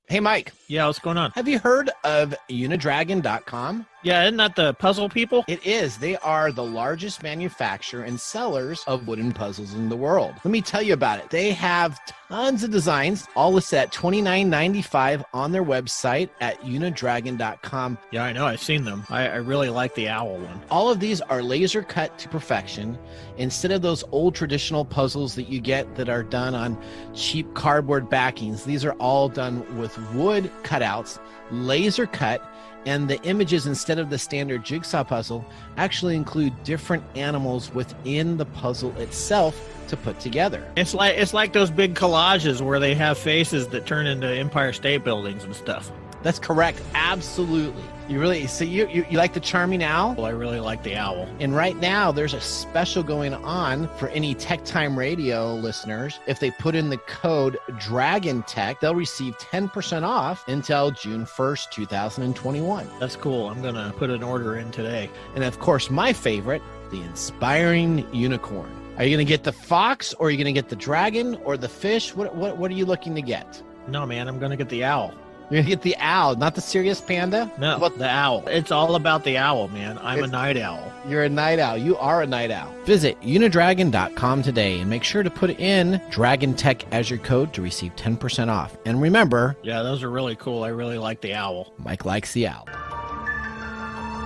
Hey, Mike. Yeah, what's going on? Have you heard of Unidragon.com? Yeah, isn't that the puzzle people? It is. They are the largest manufacturer and sellers of wooden puzzles in the world. Let me tell you about it. They have tons of designs, all listed at $29.95 on their website at Unidragon.com. Yeah, I know. I've seen them. I really like the owl one. All of these are laser cut to perfection. Instead of those old traditional puzzles that you get that are done on cheap cardboard backings, these are all done with wood cutouts, laser cut. And the images, instead of the standard jigsaw puzzle, actually include different animals within the puzzle itself to put together. It's like those big collages where they have faces that turn into Empire State Buildings and stuff. That's correct. Absolutely. You like the charming owl? Well, I really like the owl. And right now, there's a special going on for any TechTime Radio listeners. If they put in the code DRAGONTech, they'll receive 10% off until June 1st, 2021. That's cool. I'm going to put an order in today. And of course, my favorite, the Inspiring Unicorn. Are you going to get the fox, or are you going to get the dragon, or the fish? What are you looking to get? No, man, I'm going to get the owl. You're going to get the owl, not the serious panda? No, the owl. It's all about the owl, man. I'm a night owl. You're a night owl. You are a night owl. Visit Unidragon.com today and make sure to put in Dragon Tech as your code to receive 10% off. And remember... Yeah, those are really cool. I really like the owl. Mike likes the owl.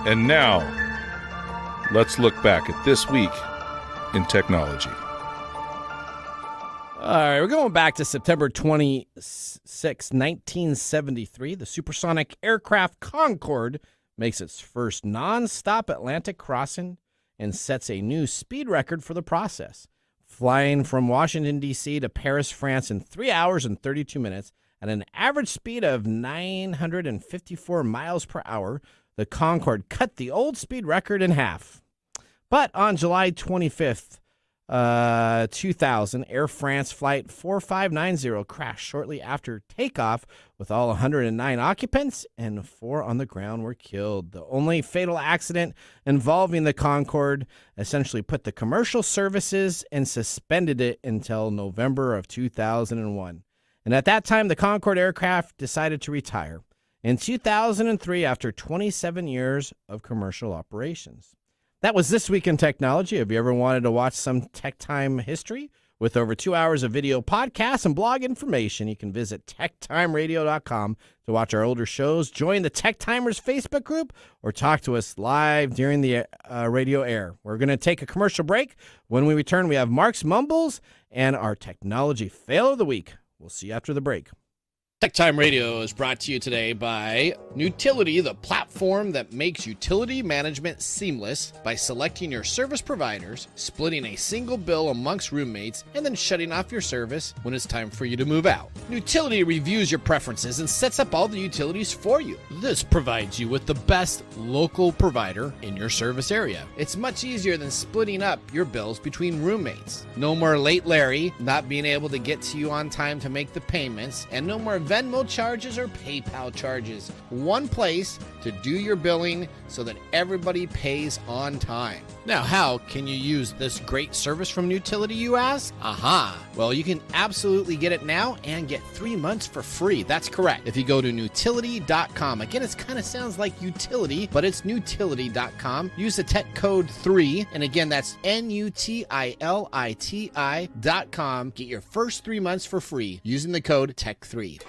And now, let's look back at this week in technology. All right, we're going back to September 26, 1973. The supersonic aircraft Concorde makes its first non-stop Atlantic crossing and sets a new speed record for the process, flying from Washington, D.C. to Paris, France in 3 hours and 32 minutes at an average speed of 954 miles per hour. The Concorde cut the old speed record in half. But on July 25th, 2000, Air France Flight 4590 crashed shortly after takeoff with all 109 occupants, and 4 on the ground were killed. The only fatal accident involving the Concorde essentially put the commercial services and suspended it until November of 2001. And at that time, the Concorde aircraft decided to retire in 2003 after 27 years of commercial operations. That was This Week in Technology. Have you ever wanted to watch some Tech Time history? With over 2 hours of video podcasts and blog information, you can visit TechTimeRadio.com to watch our older shows, join the Tech Timers Facebook group, or talk to us live during the radio air. We're going to take a commercial break. When we return, we have Mark's Mumbles and our Technology Fail of the Week. We'll see you after the break. TechTime Radio is brought to you today by Nutility, the platform that makes utility management seamless by selecting your service providers, splitting a single bill amongst roommates, and then shutting off your service when it's time for you to move out. Nutility reviews your preferences and sets up all the utilities for you. This provides you with the best local provider in your service area. It's much easier than splitting up your bills between roommates. No more late Larry not being able to get to you on time to make the payments, and no more Venmo charges or PayPal charges. One place to do your billing so that everybody pays on time. Now, how can you use this great service from Nutility, you ask? Aha! Well, you can absolutely get it now and get 3 months for free. That's correct. If you go to Nutility.com, again, it kind of sounds like utility, but it's Nutility.com. Use the tech code 3, and again, that's NUTILITI.com. Get your first 3 months for free using the code TECH3.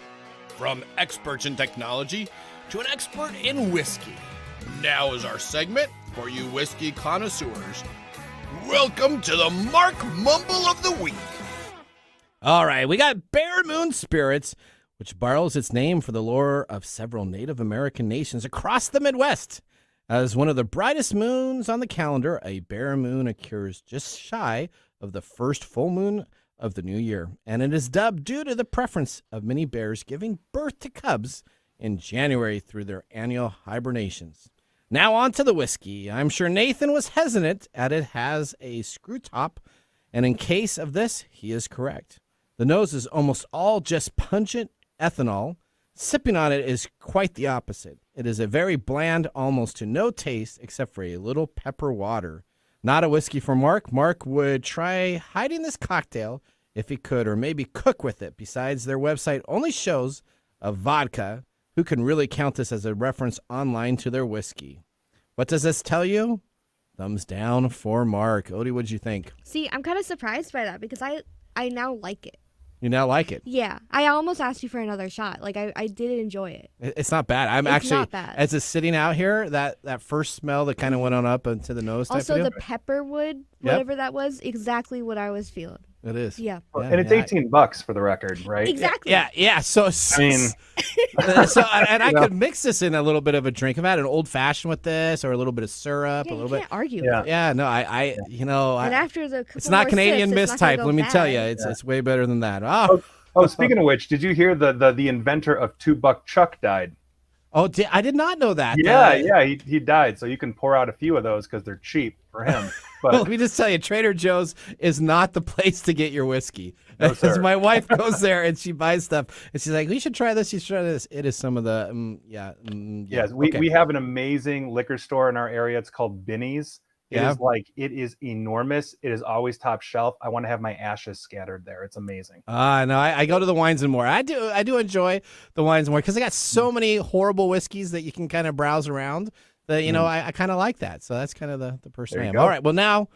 From experts in technology to an expert in whiskey. Now is our segment for you whiskey connoisseurs. Welcome to the Mark Mumble of the Week. All right, we got Bear Moon Spirits, which borrows its name for the lore of several Native American nations across the Midwest. As one of the brightest moons on the calendar, a Bear Moon occurs just shy of the first full moon of the new year, and it is dubbed due to the preference of many bears giving birth to cubs in January through their annual hibernations. Now on to the whiskey. I'm sure Nathan was hesitant at it has a screw top, and in case of this, he is correct. The nose is almost all just pungent ethanol. Sipping on it is quite the opposite. It is a very bland, almost to no taste, except for a little pepper water. Not a whiskey for Mark. Mark would try hiding this cocktail if he could, or maybe cook with it. Besides, their website only shows a vodka. Who can really count this as a reference online to their whiskey? What does this tell you? Thumbs down for Mark. Odie, what'd you think? See, I'm kind of surprised by that because I now like it. You now like it? Yeah. I almost asked you for another shot. Like, I did enjoy it. It's not bad. It's not bad. As it's sitting out here, that first smell that kind of went on up into the nose. Also, the pepperwood, whatever that was, exactly what I was feeling. It is. Yeah. And it's $18 for the record, right? Exactly. Yeah. So, I mean, I could mix this in a little bit of a drink. I've had an old fashioned with this, or a little bit of syrup, Yeah, a little you bit. can't argue. Yeah. No, and after the it's not Canadian Mist type. Let me tell you, it's it's way better than that. Oh, speaking of which, did you hear the inventor of $2 Chuck died? Oh, I did not know that. Yeah, he died. So you can pour out a few of those because they're cheap for him. But well, let me just tell you, Trader Joe's is not the place to get your whiskey. No, sir. My wife goes there and she buys stuff, and she's like, "We should try this. You should try this." It is some of the Yes, we have an amazing liquor store in our area. It's called Binny's. It is enormous. It is always top shelf. I want to have my ashes scattered there. It's amazing. No, I go to the Wines and More. I do enjoy the Wines and More because they got so many horrible whiskeys that you can kind of browse around. That I kind of like that. So that's kind of the person I am. All right. Well, now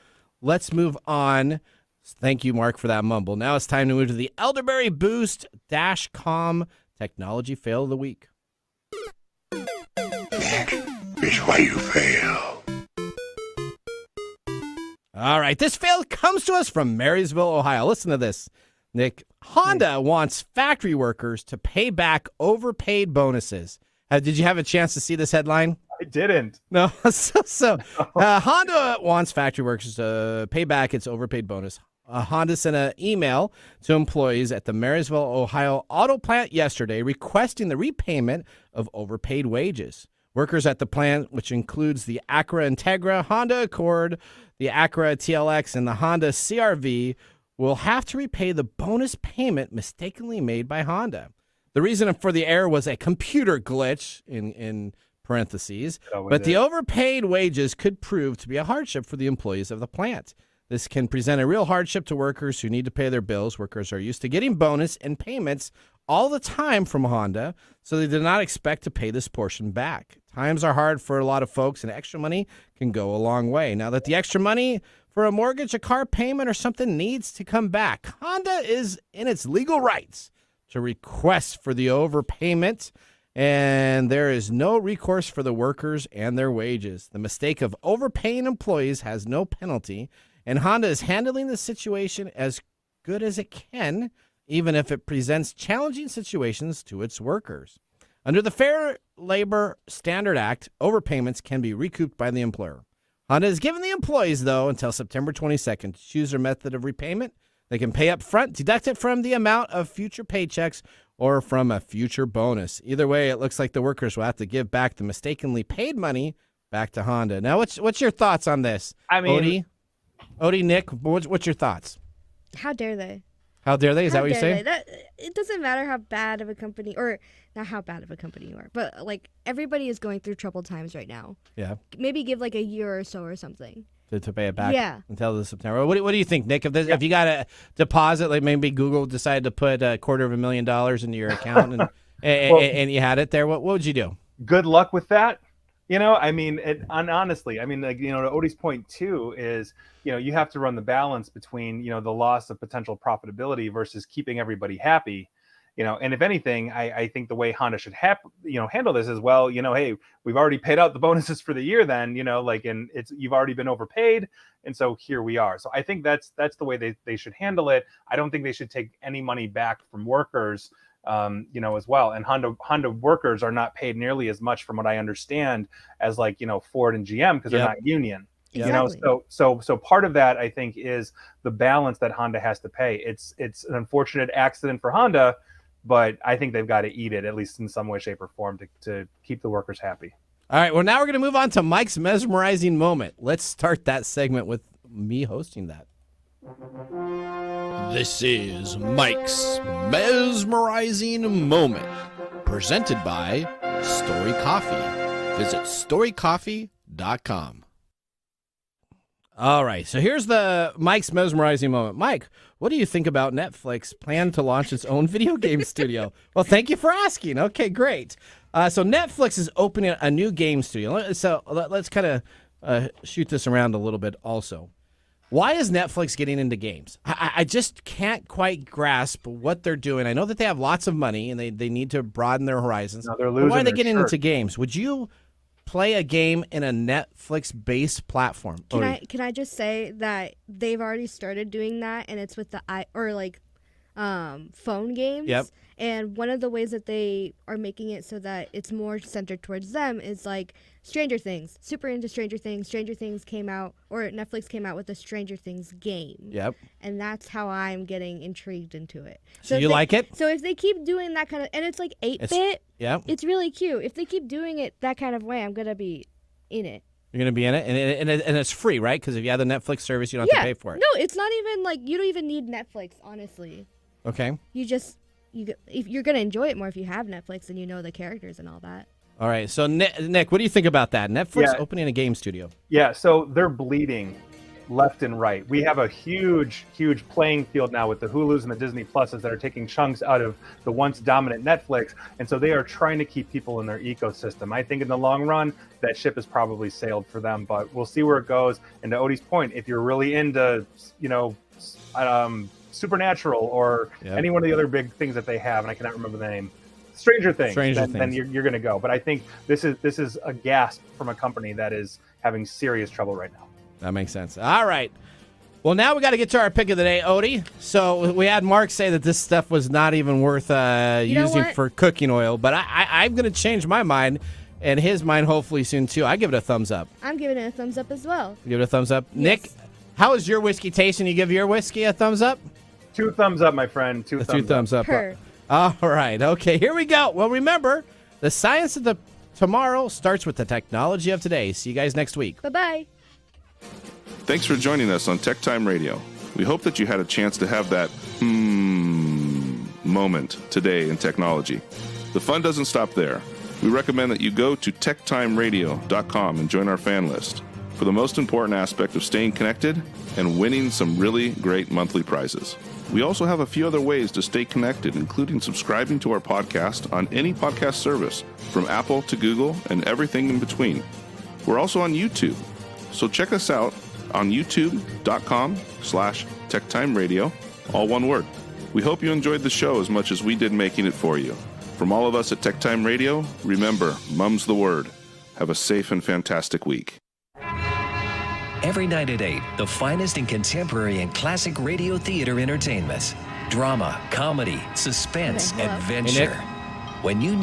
let's move on. Thank you, Mark, for that mumble. Now it's time to move to the Elderberry Boost -com Technology Fail of the Week. That is why you fail. All right, this fail comes to us from Marysville, Ohio. Listen to this, Nick. Honda wants factory workers to pay back overpaid bonuses. Did you have a chance to see this headline? I didn't. No. Honda wants factory workers to pay back its overpaid bonus. Honda sent an email to employees at the Marysville, Ohio auto plant yesterday requesting the repayment of overpaid wages. Workers at the plant, which includes the Acura Integra, Honda Accord, the Acura TLX, and the Honda CR-V, will have to repay the bonus payment mistakenly made by Honda. The reason for the error was a computer glitch, in parentheses, but the overpaid wages could prove to be a hardship for the employees of the plant. This can present a real hardship to workers who need to pay their bills. Workers are used to getting bonus and payments all the time from Honda, so they did not expect to pay this portion back. Times are hard for a lot of folks, and extra money can go a long way. Now that the extra money for a mortgage, a car payment, or something needs to come back, Honda is in its legal rights to request for the overpayment, and there is no recourse for the workers and their wages. The mistake of overpaying employees has no penalty, and Honda is handling the situation as good as it can, even if it presents challenging situations to its workers. Under the Fair Labor Standard Act, overpayments can be recouped by the employer. Honda has given the employees, though, until September 22nd to choose their method of repayment. They can pay up front, deduct it from the amount of future paychecks, or from a future bonus. Either way, it looks like the workers will have to give back the mistakenly paid money back to Honda. Now, what's your thoughts on this? I mean, Odie, Nick, what's your thoughts? How dare they? How dare they? Is that what you're saying? It doesn't matter how bad of a company, or not how bad of a company you are, but like everybody is going through troubled times right now. Yeah. Maybe give like a year or so or something. To pay it back Yeah. until the September. What do you think, Nick? If you got a deposit, like maybe Google decided to put $250,000 into your account and you had it there, what would you do? Good luck with that. I mean, honestly, I mean, like, to Odie's point too is, you have to run the balance between, the loss of potential profitability versus keeping everybody happy. And if anything, I think the way Honda should handle this is, well, hey, we've already paid out the bonuses for the year then, and you've already been overpaid. And so here we are. So I think that's the way they should handle it. I don't think they should take any money back from workers, as well. And Honda workers are not paid nearly as much from what I understand as Ford and GM, because they're not union. Exactly. So part of that, I think, is the balance that Honda has to pay. It's an unfortunate accident for Honda, but I think they've got to eat it, at least in some way, shape, or form, to keep the workers happy. All right, well, now we're going to move on to Mike's mesmerizing moment. Let's start that segment with me hosting that. This is Mike's mesmerizing moment, presented by Story Coffee. Visit storycoffee.com. All right, so here's the Mike's mesmerizing moment. Mike, what do you think about Netflix plan to launch its own video game studio? Well, thank you for asking. Okay, great. So Netflix is opening a new game studio. So let's kind of shoot this around a little bit also. Why is Netflix getting into games? I just can't quite grasp what they're doing. I know that they have lots of money and they need to broaden their horizons. No, they're losing. Why are they getting into games? Would you play a game in a Netflix-based platform? Can I just say that they've already started doing that, and it's with the phone games. Yep. And one of the ways that they are making it so that it's more centered towards them is like Stranger Things. Super into Stranger Things. Stranger Things came out, or Netflix came out with a Stranger Things game. Yep. And that's how I'm getting intrigued into it. So you like it? So if they keep doing that kind of, and it's like 8-bit, it's really cute. If they keep doing it that kind of way, I'm going to be in it. You're going to be in it? And it's free, right? Because if you have the Netflix service, you don't have to pay for it. No, it's not even like, you don't even need Netflix, honestly. Okay. If you're going to enjoy it more if you have Netflix and you know the characters and all that. All right. So, Nick, what do you think about that? Netflix opening a game studio. Yeah, so they're bleeding left and right. We have a huge playing field now with the Hulus and the Disney Pluses that are taking chunks out of the once dominant Netflix. And so they are trying to keep people in their ecosystem. I think in the long run, that ship has probably sailed for them, but we'll see where it goes. And to Odie's point, if you're really into, Supernatural or any one of the other big things that they have, and I cannot remember the name, Stranger Things, then you're going to go. But I think this is a gasp from a company that is having serious trouble right now. That makes sense. All right. Well, now we got to get to our pick of the day, Odie. So we had Mark say that this stuff was not even worth using for cooking oil, but I'm going to change my mind, and his mind hopefully soon too. I give it a thumbs up. I'm giving it a thumbs up as well. You give it a thumbs up? Yes. Nick, how is your whiskey tasting? You give your whiskey a thumbs up? 2 thumbs up, my friend. 2 thumbs up. All right. Okay, here we go. Well, remember, the science of the tomorrow starts with the technology of today. See you guys next week. Bye-bye. Thanks for joining us on TechTime Radio. We hope that you had a chance to have that moment today in technology. The fun doesn't stop there. We recommend that you go to techtimeradio.com and join our fan list. for the most important aspect of staying connected and winning some really great monthly prizes. We also have a few other ways to stay connected, including subscribing to our podcast on any podcast service, from Apple to Google and everything in between. We're also on YouTube, so check us out on youtube.com/TechTime Radio, all one word. We hope you enjoyed the show as much as we did making it for you. From all of us at TechTime Radio, remember, Mumm's the word. Have a safe and fantastic week. Every night at 8, the finest in contemporary and classic radio theater entertainment. Drama, comedy, suspense, Okay, hello. adventure. When you need